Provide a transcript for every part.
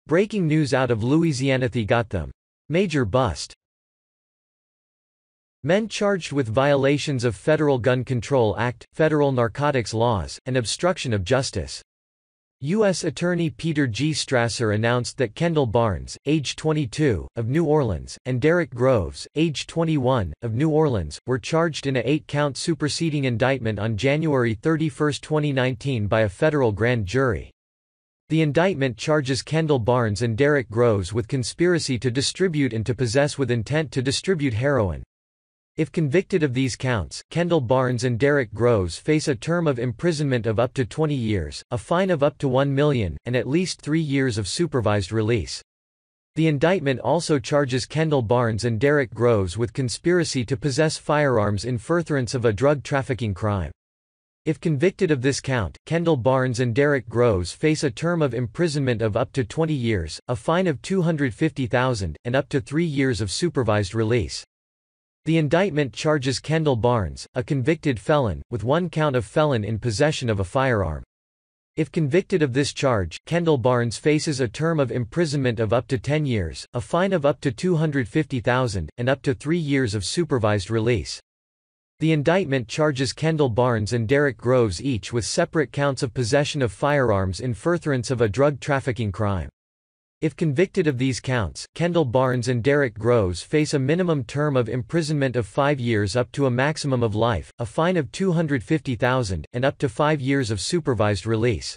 Breaking news out of Louisiana: they got them. Major bust. Men charged with violations of Federal Gun Control Act, federal narcotics laws, and obstruction of justice. U.S. Attorney Peter G. Strasser announced that KENDALL BARNES, age 22, of New Orleans, and DERRICK GROVES, age 21, of New Orleans, were charged in a 8-count superseding indictment on January 31, 2019 by a federal grand jury. The indictment charges KENDALL BARNES and DERRICK GROVES with conspiracy to distribute and to possess with intent to distribute heroin. If convicted of these counts, KENDALL BARNES and DERRICK GROVES face a term of imprisonment of up to 20 years, a fine of up to $1 million, and at least 3 years of supervised release. The indictment also charges KENDALL BARNES and DERRICK GROVES with conspiracy to possess firearms in furtherance of a drug trafficking crime. If convicted of this count, KENDALL BARNES and DERRICK GROVES face a term of imprisonment of up to 20 years, a fine of $250,000, and up to 3 years of supervised release. The indictment charges KENDALL BARNES, a convicted felon, with 1 count of felon in possession of a firearm. If convicted of this charge, KENDALL BARNES faces a term of imprisonment of up to 10 years, a fine of up to $250,000, and up to 3 years of supervised release. The indictment charges KENDALL BARNES and DERRICK GROVES each with separate counts of possession of firearms in furtherance of a drug trafficking crime. If convicted of these counts, KENDALL BARNES and DERRICK GROVES face a minimum term of imprisonment of 5 years up to a maximum of life, a fine of $250,000, and up to 5 years of supervised release.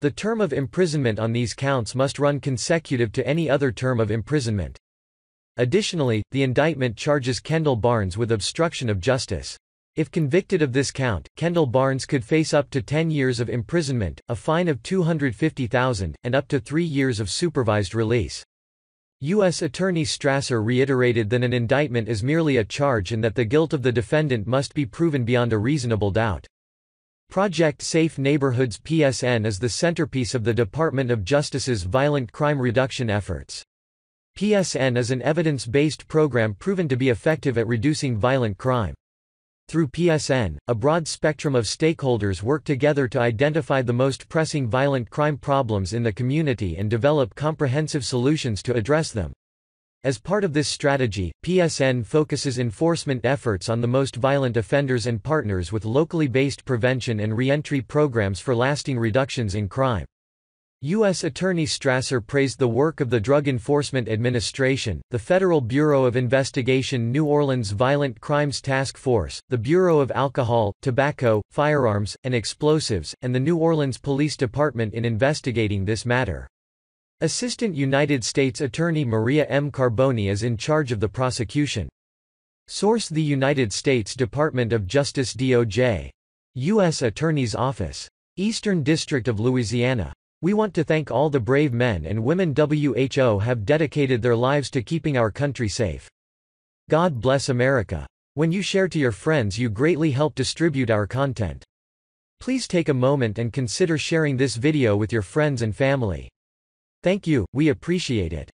The term of imprisonment on these counts must run consecutive to any other term of imprisonment. Additionally, the indictment charges KENDALL BARNES with obstruction of justice. If convicted of this count, KENDALL BARNES could face up to 10 years of imprisonment, a fine of $250,000, and up to 3 years of supervised release. U.S. Attorney Strasser reiterated that an indictment is merely a charge and that the guilt of the defendant must be proven beyond a reasonable doubt. Project Safe Neighborhoods (PSN) is the centerpiece of the Department of Justice's violent crime reduction efforts. PSN is an evidence-based program proven to be effective at reducing violent crime. Through PSN, a broad spectrum of stakeholders work together to identify the most pressing violent crime problems in the community and develop comprehensive solutions to address them. As part of this strategy, PSN focuses enforcement efforts on the most violent offenders and partners with locally based prevention and re-entry programs for lasting reductions in crime. U.S. Attorney Strasser praised the work of the Drug Enforcement Administration, the Federal Bureau of Investigation, New Orleans Violent Crimes Task Force, the Bureau of Alcohol, Tobacco, Firearms, and Explosives, and the New Orleans Police Department in investigating this matter. Assistant United States Attorney Maria M. Carboni is in charge of the prosecution. Source: the United States Department of Justice (DOJ). U.S. Attorney's Office. Eastern District of Louisiana. We want to thank all the brave men and women who have dedicated their lives to keeping our country safe. God bless America. When you share to your friends, you greatly help distribute our content. Please take a moment and consider sharing this video with your friends and family. Thank you, we appreciate it.